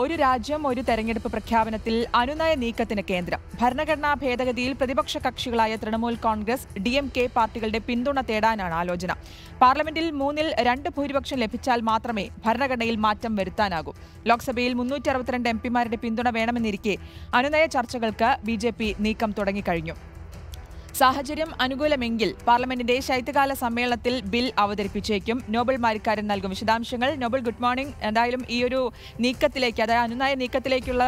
ഒരു രാജ്യം ഒരു തെരഞ്ഞെടുപ്പ് പ്രഖ്യാപനത്തിൽ അനുനയ നീക്കത്തിന് കേന്ദ്രം. ഭരണഘടനാ ഭേദഗതിയിൽ പ്രതിപക്ഷ കക്ഷികളായ തൃണമൂൽ കോൺഗ്രസ്, DMK പാർട്ടികളുടെ പിന്തുണ തേടാനാണ് ആലോചന. പാർലമെന്റിൽ 3/2 ഭൂരിപക്ഷം ലഭിച്ചാൽ മാത്രമേ ഭരണഘടനയിൽ മാറ്റം വരുത്താനാകൂ. ലോക്സഭയിൽ 362 MPമാരുടെ പിന്തുണ വേണമെന്നിരിക്കെ അനുനയ ചർച്ചകൾക്ക് BJP നീക്കം തുടങ്ങിക്കഴിഞ്ഞു. സാഹചര്യം അനുകൂലമെങ്കിൽ പാർലമെന്റിന്റെ ശൈത്യകാല സമ്മേളനത്തിൽ ബിൽ അവതരിപ്പിച്ചേക്കും. നോബൽ മാരിക്കാരൻ നൽകും വിശദാംശങ്ങൾ. Nobel, good morning. എന്തായാലും ഈ ഒരു നീക്കത്തിലേക്ക്, അതായത് അനുനയ നീക്കത്തിലേക്കുള്ള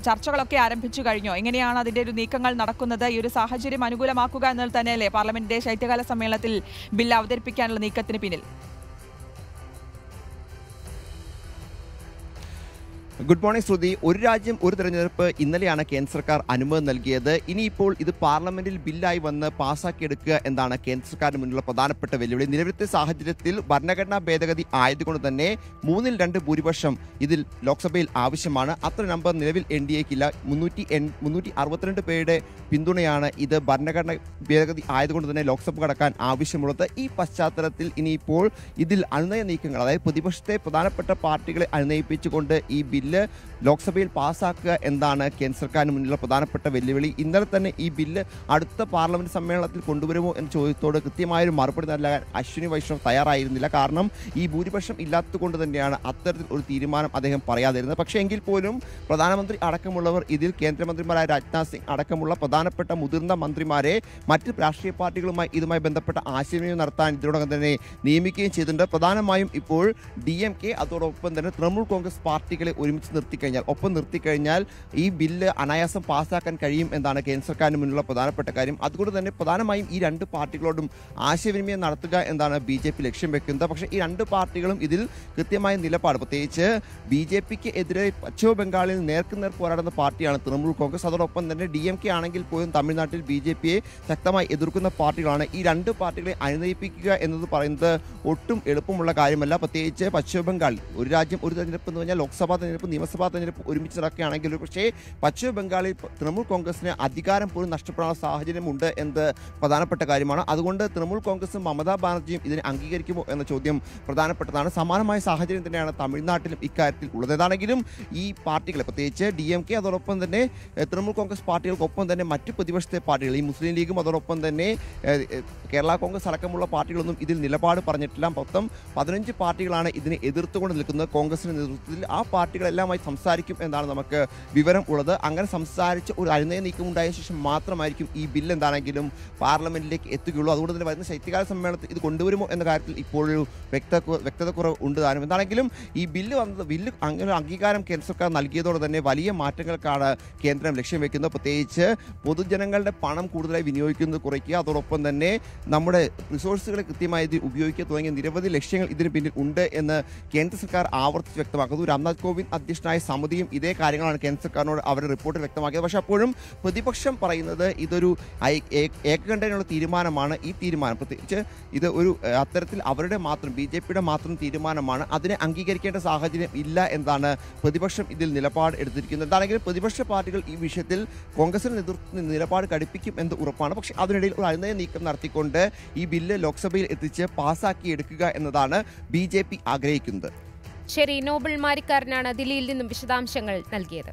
ചർച്ചകളൊക്കെ ആരംഭിച്ചു കഴിഞ്ഞോ? എങ്ങനെയാണ് അതിന്റെ ഒരു നീക്കങ്ങൾ നടക്കുന്നത്? ഈ ഒരു സാഹചര്യം അനുകൂലമാക്കുക എന്നത് തന്നെയല്ലേ പാർലമെന്റിന്റെ ശൈത്യകാല സമ്മേളനത്തിൽ ബിൽ അവതരിപ്പിക്കാനുള്ള നീക്കത്തിന് പിന്നിൽ? ഗുഡ് മോർണിംഗ് ശ്രുതി. ഒരു രാജ്യം ഒരു തെരഞ്ഞെടുപ്പ് ഇന്നലെയാണ് കേന്ദ്ര സർക്കാർ അനുമതി നൽകിയത്. ഇനിയിപ്പോൾ ഇത് പാർലമെന്റിൽ ബില്ലായി വന്ന് പാസ്സാക്കിയെടുക്കുക എന്നാണ് കേന്ദ്ര സർക്കാരിന് മുന്നിലുള്ള പ്രധാനപ്പെട്ട വെല്ലുവിളി. നിലവിലത്തെ സാഹചര്യത്തിൽ ഭരണഘടനാ ഭേദഗതി ആയതുകൊണ്ട് തന്നെ 3/2 ഭൂരിപക്ഷം ഇതിൽ ലോക്സഭയിൽ ആവശ്യമാണ്. അത്ര നമ്പർ നിലവിൽ NDAക്കില്ല. 362 പേരുടെ പിന്തുണയാണ് ഇത് ഭരണഘടനാ ഭേദഗതി ആയതുകൊണ്ട് തന്നെ ലോക്സഭ കടക്കാൻ ആവശ്യമുള്ളത്. ഈ പശ്ചാത്തലത്തിൽ ഇനിയിപ്പോൾ ഇതിൽ അനുനയ നീക്കങ്ങൾ, അതായത് പ്രതിപക്ഷത്തെ പ്രധാനപ്പെട്ട പാർട്ടികളെ അനുനയിപ്പിച്ചുകൊണ്ട് ഈ ബില്ല് ലോക്സഭയിൽ പാസ്സാക്കുക എന്നതാണ് കേന്ദ്ര സർക്കാരിന് മുന്നിലുള്ള പ്രധാനപ്പെട്ട വെല്ലുവിളി. ഇന്നലെ തന്നെ ഈ ബില്ല് അടുത്ത പാർലമെന്റ് സമ്മേളനത്തിൽ കൊണ്ടുവരുമോ എന്ന ചോദ്യത്തോട് കൃത്യമായൊരു മറുപടി നൽകാൻ അശ്വിനി വൈഷ്ണവ് തയ്യാറായിരുന്നില്ല. കാരണം ഈ ഭൂരിപക്ഷം ഇല്ലാത്തതുകൊണ്ട് തന്നെയാണ് അത്തരത്തിൽ ഒരു തീരുമാനം അദ്ദേഹം പറയാതിരുന്നത്. പക്ഷേ എങ്കിൽ പോലും പ്രധാനമന്ത്രി അടക്കമുള്ളവർ ഇതിൽ കേന്ദ്രമന്ത്രിമാരായ രാജ്നാഥ് സിംഗ് അടക്കമുള്ള പ്രധാനപ്പെട്ട മുതിർന്ന മന്ത്രിമാരെ മറ്റ് രാഷ്ട്രീയ പാർട്ടികളുമായി ഇതുമായി ബന്ധപ്പെട്ട ആശയവിനിമയം നടത്താൻ ഇതിനോടകം തന്നെ നിയമിക്കുകയും ചെയ്തിട്ടുണ്ട്. പ്രധാനമായും ഇപ്പോൾ DMK അതോടൊപ്പം തന്നെ തൃണമൂൽ കോൺഗ്രസ് പാർട്ടികളെ ഒപ്പം നിർത്തിക്കഴിഞ്ഞാൽ ഈ ബില്ല് അനായാസം പാസ്സാക്കാൻ കഴിയും എന്നാണ് കേന്ദ്ര സർക്കാരിന് മുന്നിലുള്ള പ്രധാനപ്പെട്ട കാര്യം. അതുകൊണ്ട് തന്നെ പ്രധാനമായും ഈ രണ്ട് പാർട്ടികളോടും ആശയവിനിമയം നടത്തുക എന്നാണ് BJP ലക്ഷ്യം വെക്കുന്നത്. പക്ഷേ ഈ രണ്ട് പാർട്ടികളും ഇതിൽ കൃത്യമായ നിലപാട്, പ്രത്യേകിച്ച് BJPക്ക് എതിരെ പശ്ചിമ ബംഗാളിൽ നേർക്കുനേർ പോരാടുന്ന പാർട്ടിയാണ് തൃണമൂൽ കോൺഗ്രസ്. അതോടൊപ്പം തന്നെ DMK ആണെങ്കിൽ പോലും തമിഴ്നാട്ടിൽ BJPയെ ശക്തമായി എതിർക്കുന്ന പാർട്ടികളാണ്. ഈ രണ്ട് പാർട്ടികളെ അനുനയിപ്പിക്കുക എന്നത് പറയുന്നത് ഒട്ടും എളുപ്പമുള്ള കാര്യമല്ല. പ്രത്യേകിച്ച് പശ്ചിമ ബംഗാളിൽ ഒരു രാജ്യം ഒരു തെരഞ്ഞെടുപ്പ് എന്ന് പറഞ്ഞാൽ ലോക്സഭാ തെരഞ്ഞെടുപ്പ്, നിയമസഭാ തെരഞ്ഞെടുപ്പ് ഒരുമിച്ച് നടക്കുകയാണെങ്കിൽ പക്ഷേ പശ്ചിമ ബംഗാളിൽ തൃണമൂൽ കോൺഗ്രസിന് അധികാരം പോലും നഷ്ടപ്പെടാനുള്ള സാഹചര്യമുണ്ട് എന്നത് പ്രധാനപ്പെട്ട കാര്യമാണ്. അതുകൊണ്ട് തൃണമൂൽ കോൺഗ്രസും മമതാ ബാനർജിയും ഇതിനെ അംഗീകരിക്കുമോ എന്ന ചോദ്യം പ്രധാനപ്പെട്ടതാണ്. സമാനമായ സാഹചര്യം തന്നെയാണ് തമിഴ്നാട്ടിലും ഇക്കാര്യത്തിൽ ഉള്ളത്. ഏതാണെങ്കിലും ഈ പാർട്ടികളെ, പ്രത്യേകിച്ച് DMK അതോടൊപ്പം തന്നെ തൃണമൂൽ കോൺഗ്രസ് പാർട്ടികൾക്കൊപ്പം തന്നെ മറ്റ് പ്രതിപക്ഷത്തെ പാർട്ടികൾ, ഈ മുസ്ലിം ലീഗും അതോടൊപ്പം തന്നെ കേരള കോൺഗ്രസ് അടക്കമുള്ള പാർട്ടികളൊന്നും ഇതിൽ നിലപാട് പറഞ്ഞിട്ടില്ല. മൊത്തം 15 പാർട്ടികളാണ് ഇതിനെ എതിർത്തുകൊണ്ട് നിൽക്കുന്നത് കോൺഗ്രസിന്റെ നേതൃത്വത്തിൽ. ആ പാർട്ടികളെല്ലാമായി സംസാരിക്കും എന്നാണ് നമുക്ക് വിവരം ഉള്ളത്. അങ്ങനെ സംസാരിച്ച് ഒരു അനുനയ നീക്കം ഉണ്ടായ ശേഷം മാത്രമായിരിക്കും ഈ ബില്ല് എന്താണെങ്കിലും പാർലമെന്റിലേക്ക് എത്തുകയുള്ളൂ. അതുകൊണ്ട് തന്നെ വരുന്ന ശൈത്യകാല സമ്മേളനത്തിൽ ഇത് കൊണ്ടുവരുമോ എന്ന കാര്യത്തിൽ ഇപ്പോഴൊരു വ്യക്തതക്കുറവ് ഉണ്ട് താനും. എന്താണെങ്കിലും ഈ ബില്ല് അങ്ങനെ അംഗീകാരം കേന്ദ്ര സർക്കാർ നൽകിയതോടെ തന്നെ വലിയ മാറ്റങ്ങൾക്കാണ് കേന്ദ്രം ലക്ഷ്യം വെക്കുന്നത്. പ്രത്യേകിച്ച് പൊതുജനങ്ങളുടെ പണം കൂടുതലായി വിനിയോഗിക്കുന്നത് കുറയ്ക്കുക, അതോടൊപ്പം തന്നെ നമ്മുടെ റിസോഴ്സുകളെ കൃത്യമായി ഇതിൽ ഉപയോഗിക്കുക തുടങ്ങിയ നിരവധി ലക്ഷ്യങ്ങൾ ഇതിന് പിന്നിൽ ഉണ്ട് എന്ന് കേന്ദ്ര സർക്കാർ ആവർത്തിച്ച് വ്യക്തമാക്കുന്നു. രാംനാഥ് കോവിന്ദ് അധ്യക്ഷനായ സമിതിയും ഇതേ കാര്യങ്ങളാണ് കേന്ദ്ര സർക്കാരിനോട് അവരുടെ റിപ്പോർട്ടിൽ വ്യക്തമാക്കിയത്. പക്ഷേ അപ്പോഴും പ്രതിപക്ഷം പറയുന്നത് ഇതൊരു ഏകകണ്ഠേനയുള്ള തീരുമാനമാണ്. ഈ തീരുമാനം പ്രത്യേകിച്ച് ഇത് ഒരു അത്തരത്തിൽ അവരുടെ മാത്രം BJPയുടെ മാത്രം തീരുമാനമാണ്. അതിനെ അംഗീകരിക്കേണ്ട സാഹചര്യം ഇല്ല എന്നാണ് പ്രതിപക്ഷം ഇതിൽ നിലപാട് എടുത്തിരിക്കുന്നത്. എന്താണെങ്കിലും പ്രതിപക്ഷ പാർട്ടികൾ ഈ വിഷയത്തിൽ കോൺഗ്രസിന്റെ നേതൃത്വത്തിൽ നിലപാട് കടുപ്പിക്കും എന്ന് ഉറപ്പാണ്. പക്ഷേ അതിനിടയിൽ ഒരു അനുനയ നീക്കം നടത്തിക്കൊണ്ട് ഈ ബില്ല് ലോക്സഭയിൽ എത്തിച്ച് പാസ്സാക്കിയെടുക്കുക എന്നതാണ് BJP ആഗ്രഹിക്കുന്നത്. ശരി, നോബൽ മാരിക്കാരനാണ് ദില്ലിയിൽ നിന്നും വിശദാംശങ്ങൾ നൽകിയത്.